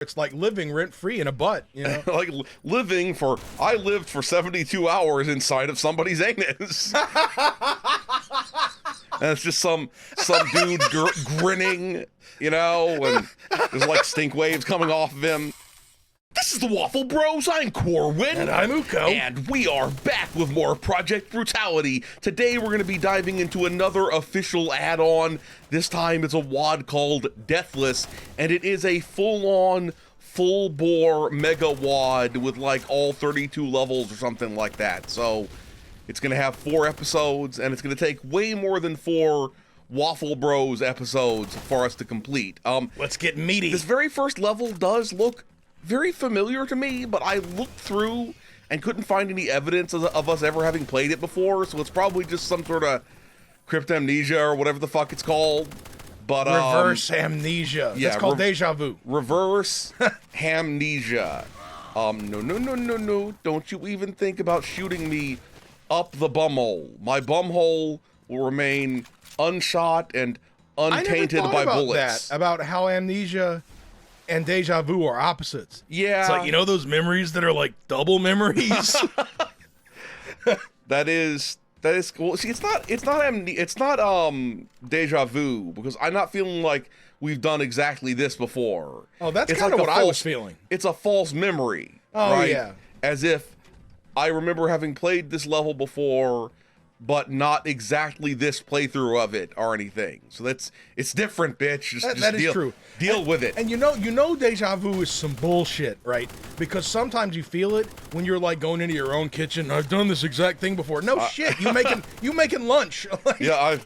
It's like living rent-free in a butt, you know? Like I lived for 72 hours inside of somebody's anus. And it's just some dude grinning, you know, and there's like stink waves coming off of him. This is the Waffle Bros. I'm Corwin. And I'm Uko. And we are back with more Project Brutality. Today we're going to be diving into another official add-on. This time it's a WAD called Deathless, and it is a full-on, full-bore mega WAD with like all 32 levels or something like that. So it's going to have 4 episodes, and it's going to take way more than 4 Waffle Bros episodes for us to complete. Let's get meaty. This very first level does look very familiar to me, but I looked through and couldn't find any evidence of us ever having played it before, so it's probably just some sort of cryptamnesia or whatever the fuck it's called. But reverse amnesia. Yeah, it's called deja vu. Reverse amnesia. No. Don't you even think about shooting me up the bumhole. My bumhole will remain unshot and untainted by bullets. About how amnesia and deja vu are opposites. Yeah. It's like, you know those memories that are like double memories? That is cool. See, it's not deja vu, because I'm not feeling like we've done exactly this before. Oh, that's kind of what I was feeling. It's a false memory. Oh, right? yeah. As if I remember having played this level before, but not exactly this playthrough of it or anything. So it's different, bitch. That is true. Deal with it. And you know deja vu is some bullshit, right? Because sometimes you feel it when you're like going into your own kitchen. I've done this exact thing before. No shit. You making lunch. Like, yeah,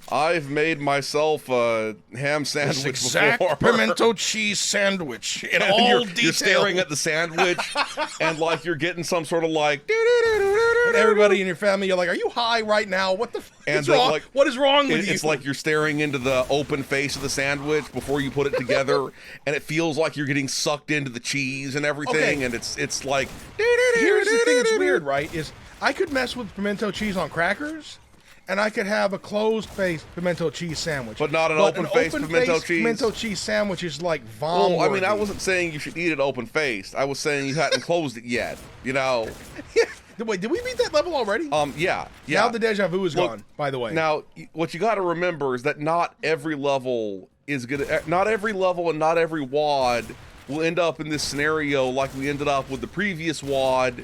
I've made myself a ham sandwich before. Pimento cheese sandwich in all detail. You're staring at the sandwich and like you're getting some sort of like and everybody in your family, you're like, are you high right now? What the fuck is wrong? Like, what is wrong with you? It's like you're staring into the open face of the sandwich before you put it together, and it feels like you're getting sucked into the cheese and everything, and it's like here's the thing that's weird, right? Is I could mess with pimento cheese on crackers, and I could have a closed-faced pimento cheese sandwich. But not an open-faced pimento cheese? Pimento cheese sandwich is like vom. Well, I mean, I wasn't saying you should eat it open-faced. I was saying you hadn't closed it yet, you know? Yeah. Wait, did we beat that level already? Yeah. Now the deja vu is gone, by the way. Now, what you got to remember is that not every level and not every WAD will end up in this scenario like we ended up with the previous WAD,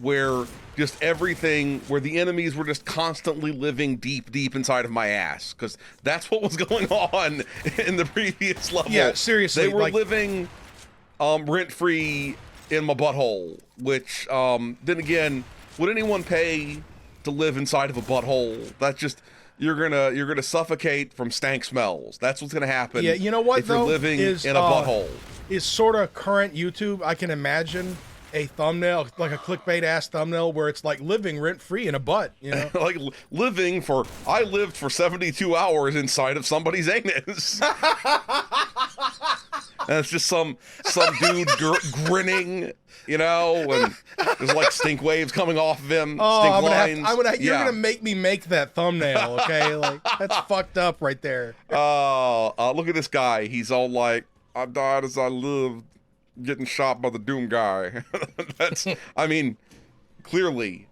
where just everything, where the enemies were just constantly living deep inside of my ass, because that's what was going on in the previous level. Yeah, seriously. They were living rent-free in my butthole, which, then again, would anyone pay to live inside of a butthole? That's just, you're gonna suffocate from stank smells. That's what's gonna happen. Yeah, you know what, if you're living in a butthole. Is sort of current YouTube. I can imagine a thumbnail, like a clickbait-ass thumbnail, where it's like living rent-free in a butt, you know? Like I lived for 72 hours inside of somebody's anus. And it's just some dude grinning, you know, and there's like stink waves coming off of him. Oh, stink lines. You're gonna make me make that thumbnail, okay? Like, that's fucked up right there. Look at this guy. He's all like, I died as I lived, getting shot by the Doom guy. That's, I mean, clearly.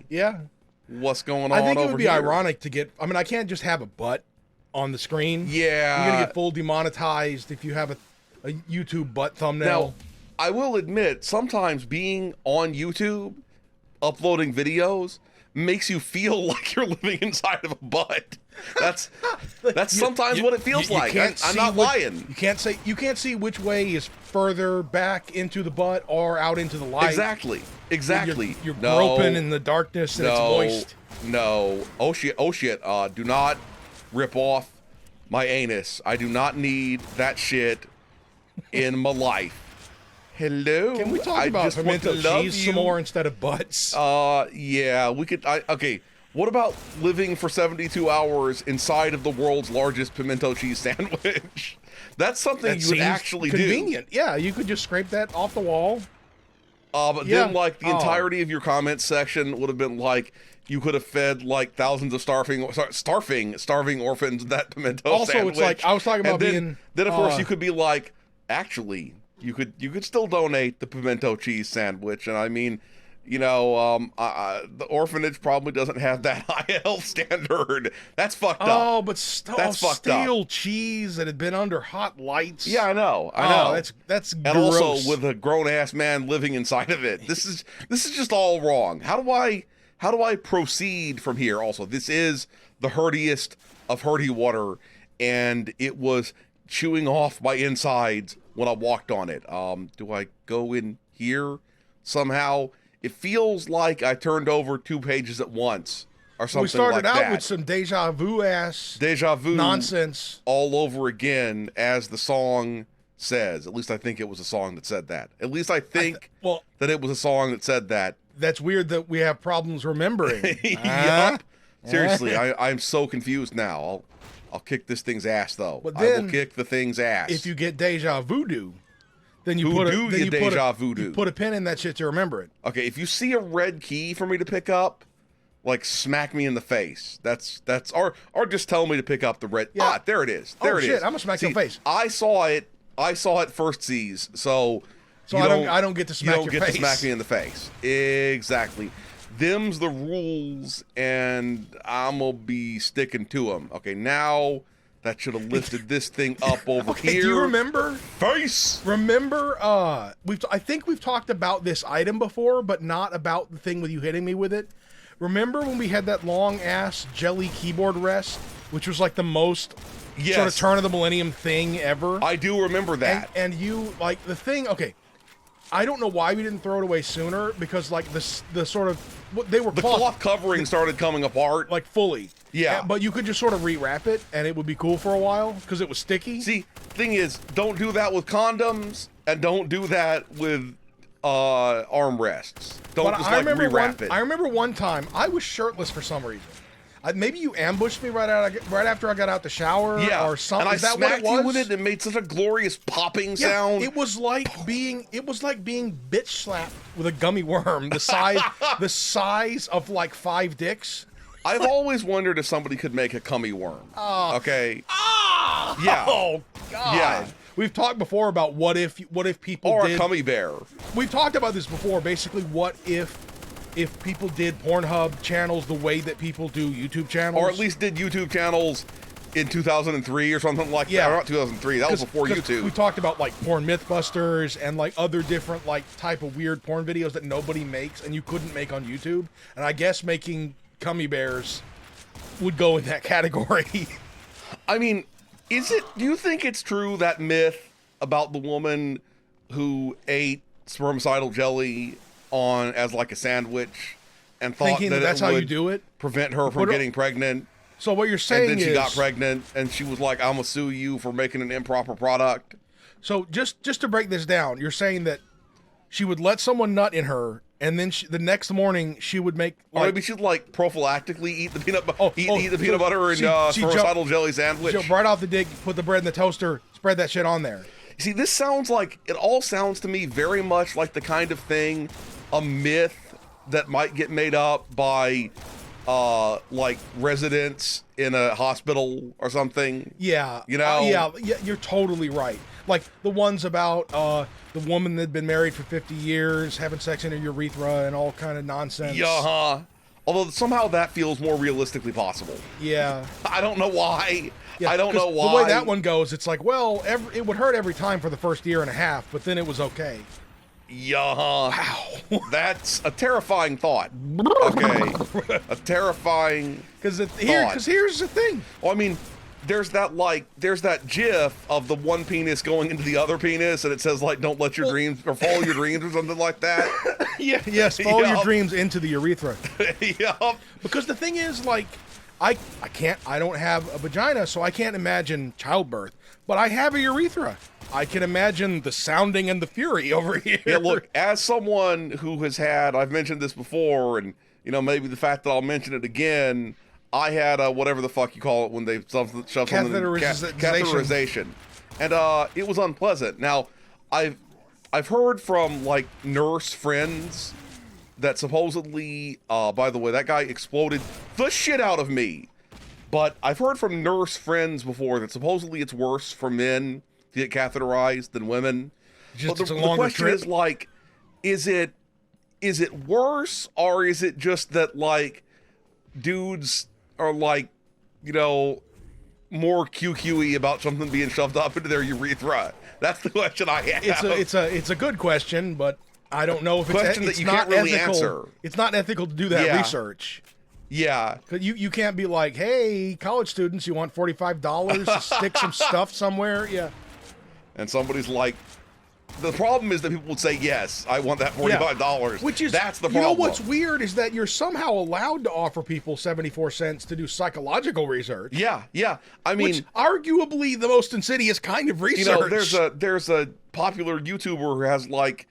Yeah. What's going on? I think it would be here? ironic to get. I mean, I can't just have a butt on the screen. Yeah. You're gonna get full demonetized if you have a YouTube butt thumbnail. Now, I will admit, sometimes being on YouTube, uploading videos, makes you feel like you're living inside of a butt. That's sometimes what it feels like. I'm not lying. You can't see which way is further back into the butt or out into the light. Exactly. You're groping in the darkness and it's moist. No. Oh shit. Do not rip off my anus. I do not need that shit in my life. Hello. Can we talk about pimento cheese some more instead of butts? Yeah, we could. Okay. What about living for 72 hours inside of the world's largest pimento cheese sandwich? That's something you would actually do. Convenient. Yeah, you could just scrape that off the wall. But then, like, the entirety of your comment section would have been like, you could have fed like thousands of starving orphans that pimento sandwich. Also, it's like I was talking about then of course you could be like, actually, you could still donate the pimento cheese sandwich, and I mean, you know, the orphanage probably doesn't have that high a health standard. That's fucked up. Oh, but That's fucked up. stale cheese that had been under hot lights. Yeah, I know. That's and gross. also with a grown ass man living inside of it. This is just all wrong. How do I proceed from here? Also, this is the herdiest of herdy water, and it was chewing off my insides when I walked on it. Do I go in here somehow? It feels like I turned over 2 pages at once or something like that. We started out with some deja vu nonsense all over again, as the song says. At least I think it was a song that said that. At least I think that it was a song that said that. That's weird that we have problems remembering. Yup. Seriously, I'm so confused now. I'll kick this thing's ass, though. But I then, will kick the thing's ass. If you get deja voodoo, then you you put a pin in that shit to remember it. Okay, if you see a red key for me to pick up, like, smack me in the face. That's or just tell me to pick up the red. Yeah. Ah, there it is. There it is. I'm gonna smack your face. I saw it first sees, so I don't get to smack your face. You don't get to smack me in the face. Exactly. Them's the rules, and I'm gonna be sticking to them. Okay, now that should have lifted this thing up over here. Do you remember? Face. Remember? I think we've talked about this item before, but not about the thing with you hitting me with it. Remember when we had that long ass jelly keyboard rest, which was like the most sort of turn of the millennium thing ever? I do remember that. And you like the thing? Okay. I don't know why we didn't throw it away sooner, because like the sort of the cloth covering started coming apart, like fully. Yeah, but you could just sort of rewrap it and it would be cool for a while because it was sticky. See, thing is, don't do that with condoms, and don't do that with armrests. Don't just like rewrap it. I remember one time I was shirtless for some reason. Maybe you ambushed me right after I got out the shower, or something. And I smacked you with it, and it made such a glorious popping sound. It was like being bitch slapped with a gummy worm, the size of like 5 dicks. I've always wondered if somebody could make a cummy worm. Okay. Yeah. Oh God. Yeah. We've talked before about what if people or a cummy bear. We've talked about this before. Basically, what if people did Pornhub channels the way that people do YouTube channels, or at least did YouTube channels in 2003 or something like that. Or not 2003. That was before YouTube. We talked about like Porn Mythbusters and like other different like type of weird porn videos that nobody makes and you couldn't make on YouTube. And I guess making cummy bears would go in that category. I mean, do you think it's true, that myth about the woman who ate spermicidal jelly as like a sandwich and thought thinking that that's it how would you do it, prevent her from getting pregnant? So what you're saying is, and then she got pregnant, and she was like, "I'm gonna sue you for making an improper product." So just to break this down, you're saying that she would let someone nut in her, and then the next morning she would make, or maybe she'd like prophylactically eat the peanut butter, eat the peanut butter and spermicidal jelly sandwich. Jump right off the dick, put the bread in the toaster, spread that shit on there. See, this sounds like, it all sounds to me very much like the kind of thing, a myth that might get made up by like residents in a hospital or something. Yeah. You know? Yeah, you're totally right. Like the ones about the woman that'd been married for 50 years, having sex in her urethra and all kind of nonsense. Yeah. Although somehow that feels more realistically possible. Yeah. I don't know why. Yeah, I don't know why. The way that one goes, it's like, well, it would hurt every time for the first year and a half, but then it was okay. Yeah. Wow. That's a terrifying thought. Okay. A terrifying Because here's the thing. Well, I mean, there's that GIF of the one penis going into the other penis, and it says like, "Don't let your dreams or follow your dreams" or something like that. Yeah. Yes. Follow your dreams into the urethra. Yup. Because the thing is, like, I don't have a vagina, so I can't imagine childbirth. But I have a urethra. I can imagine the sounding and the fury over here. Yeah, look, as someone who has had, I've mentioned this before, and maybe the fact that I'll mention it again, I had whatever the fuck you call it when they shove something in catheterization, and it was unpleasant. Now, I've heard from like nurse friends that supposedly, by the way, that guy exploded the shit out of me. But I've heard from nurse friends before that supposedly it's worse for men to get catheterized than women. Just But it's a the longer question trip. is like, is it worse, or is it just that like dudes are like, you know, more QQE about something being shoved up into their urethra? That's the question I have. It's a good question, but I don't know if Question it's that you not can't really ethical. answer. It's not ethical to do that Yeah. research. Yeah. 'Cause you can't be like, hey, college students, you want $45 to stick some stuff somewhere? Yeah. And somebody's like, the problem is that people would say, yes, I want that $45. Which is, that's the you problem. know what's weird is that you're somehow allowed to offer people 74 cents to do psychological research. Yeah, yeah. I mean, Which arguably the most insidious kind of research. you know, there's a popular YouTuber who has like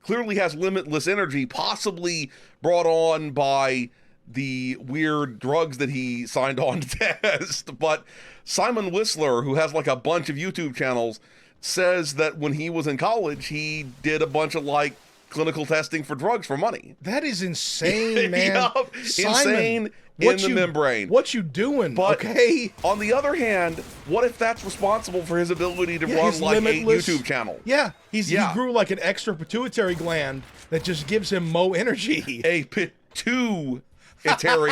clearly has limitless energy, possibly brought on by the weird drugs that he signed on to test. But Simon Whistler, who has like a bunch of YouTube channels, says that when he was in college, he did a bunch of like clinical testing for drugs for money. That is insane, man. Yup, Simon, insane in the membrane. What you doing? But okay. on the other hand, what if that's responsible for his ability to run his like limitless- 8 YouTube channels? Yeah, he Yeah. grew like an extra pituitary gland that just gives him mo energy. A pituitary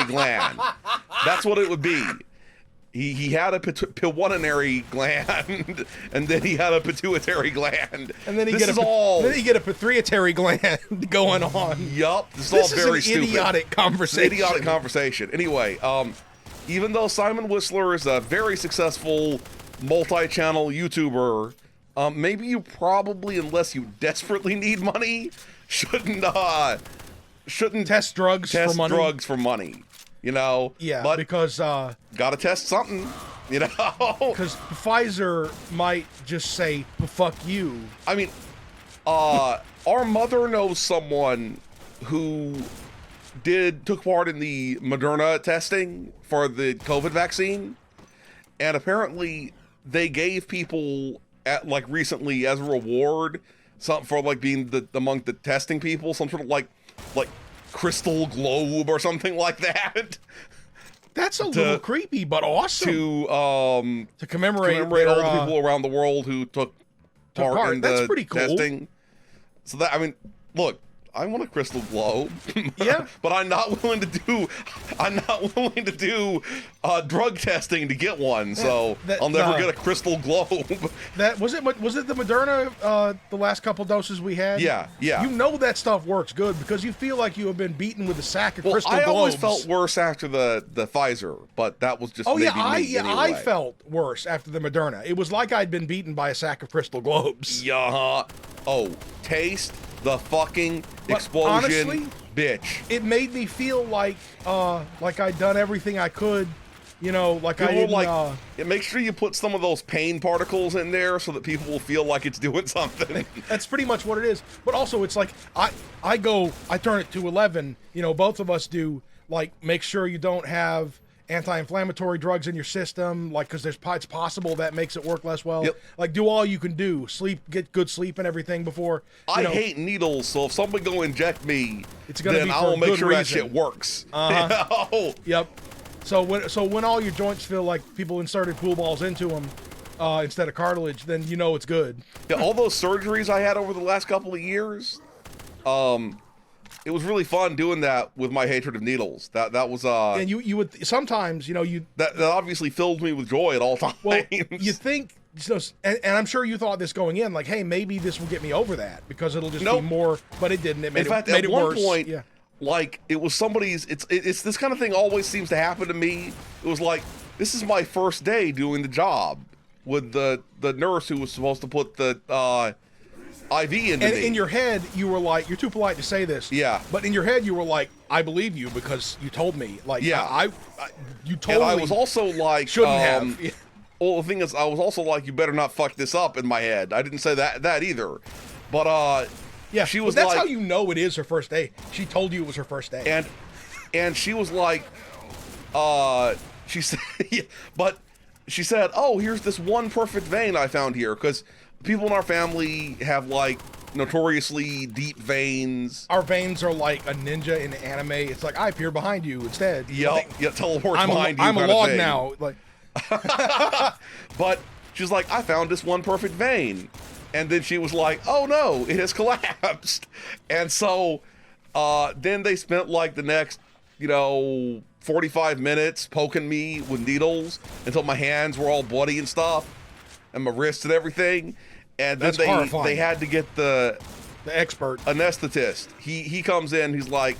gland. That's what it would be. He had a pituitary gland, and then he had a pituitary gland. And then he this get is a all. then you get a pituitary gland going on. Yup. This is This all very is an stupid. idiotic It's conversation. an idiotic conversation. Anyway, even though Simon Whistler is a very successful multi-channel YouTuber, maybe you probably, unless you desperately need money, shouldn't Test drugs test for money. drugs for money. You know. Yeah, But because gotta test something. You know. Pfizer might just say fuck you. I mean, our mother knows someone who took part in the Moderna testing for the COVID vaccine, and apparently they gave people at like recently as a reward something for like being among the testing people, some sort of like crystal globe or something like that. That's a little creepy, but awesome. To commemorate all their, the people around the world who took part in That's the pretty cool. testing. So that, I mean, look, I want a crystal globe. Yeah. But I'm not willing to do drug testing to get one. So I'll never get a crystal globe. That was it the Moderna the last couple doses we had? Yeah, yeah. You know that stuff works good because you feel like you have been beaten with a sack of crystal I globes. always felt worse after the Pfizer, but that was just maybe me anyway. I felt worse after the Moderna. It was like I'd been beaten by a sack of crystal globes. Yeah. Oh, taste the fucking But explosion, honestly, bitch. It made me feel like I'd done everything I could, you know, like I People didn't, make sure you put some of those pain particles in there so that people will feel like it's doing something. That's pretty much what it is. But also, it's like I turn it to 11. You know, both of us do. Like, make sure you don't have anti-inflammatory drugs in your system, like, because it's possible that makes it work less well. Yep. Like, do all you can do, get good sleep and everything before. I hate needles, so if somebody go inject me, It's gonna then be I for will a make good sure reason. that shit works. Uh-huh. You know? Yep. So when all your joints feel like people inserted pool balls into them instead of cartilage, then you know it's good. Yeah, all those surgeries I had over the last couple of years, it was really fun doing that with my hatred of needles. That was And you would sometimes, you know, that obviously filled me with joy at all times. well, you think, and I'm sure you thought this going in, like, hey, maybe this will get me over that because it'll just be more, but it didn't. It made In fact, made at it one worse. point, Yeah. like it was somebody's. It's this kind of thing always seems to happen to me. It was like this is my first day doing the job with the nurse who was supposed to put the IV into And me. in your head, you were like, you're too polite to say this. Yeah. But in your head, you were like, I believe you because you told me. Like, Yeah. you told me. And I was also like, shouldn't have. Yeah. Well, the thing is, I was also like, you better not fuck this up in my head. I didn't say that either. But Yeah, she was that's like, how you know it is her first day. She told you it was her first day. and she was like, she said, but she said, oh, here's this one perfect vein I found here, because people in our family have like notoriously deep veins. Our veins are like a ninja in anime. It's like I appear behind you instead. Yep, teleports I'm behind you. I'm a kind of log thing. now. Like, But she's like, I found this one perfect vein. And then she was like, oh no, it has collapsed. And so then they spent like the next, 45 minutes poking me with needles until my hands were all bloody and stuff, and my wrists and everything. And then they had to get the expert anesthetist. He comes in, he's like,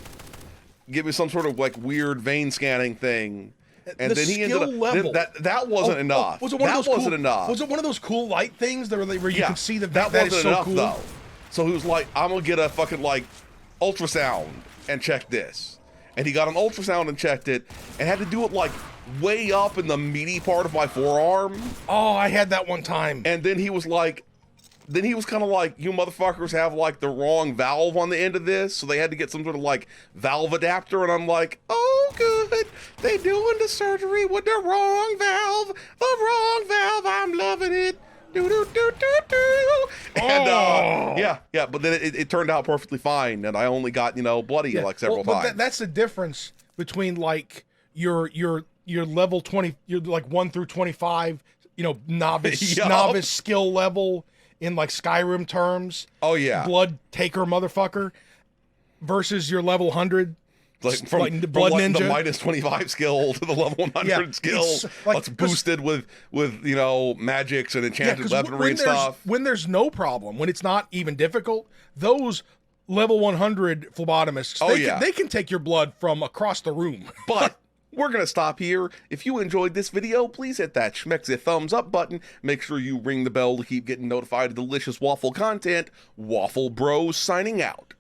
give me some sort of like weird vein scanning thing. And then he ended up that wasn't enough. Was it one of those wasn't enough. Was it one of those cool light things where you could see that wasn't is so enough cool? Though. So he was like, I'm gonna get a fucking like ultrasound and check this. And he got an ultrasound and checked it and had to do it like way up in the meaty part of my forearm. Oh, I had that one time. And then he was like, kind of like, you motherfuckers have like the wrong valve on the end of this. So they had to get some sort of like valve adapter. And I'm like, oh, good. They doing the surgery with the wrong valve. The wrong valve. I'm loving it. Do, do, do, do, do. And yeah. But then it turned out perfectly fine. And I only got, bloody like several times. But that's the difference between like your level 20, you're like 1 through 25, novice skill level in like Skyrim terms. Oh yeah. Blood taker motherfucker versus your level 100. Like from Blood Ninja, the minus 25 skill to the level 100 skill. That's boosted with magics and enchanted weaponry and stuff. When there's no problem, when it's not even difficult, those level 100 phlebotomists, they can take your blood from across the room. But we're going to stop here. If you enjoyed this video, please hit that schmexy thumbs up button. Make sure you ring the bell to keep getting notified of delicious waffle content. Waffle Bros signing out.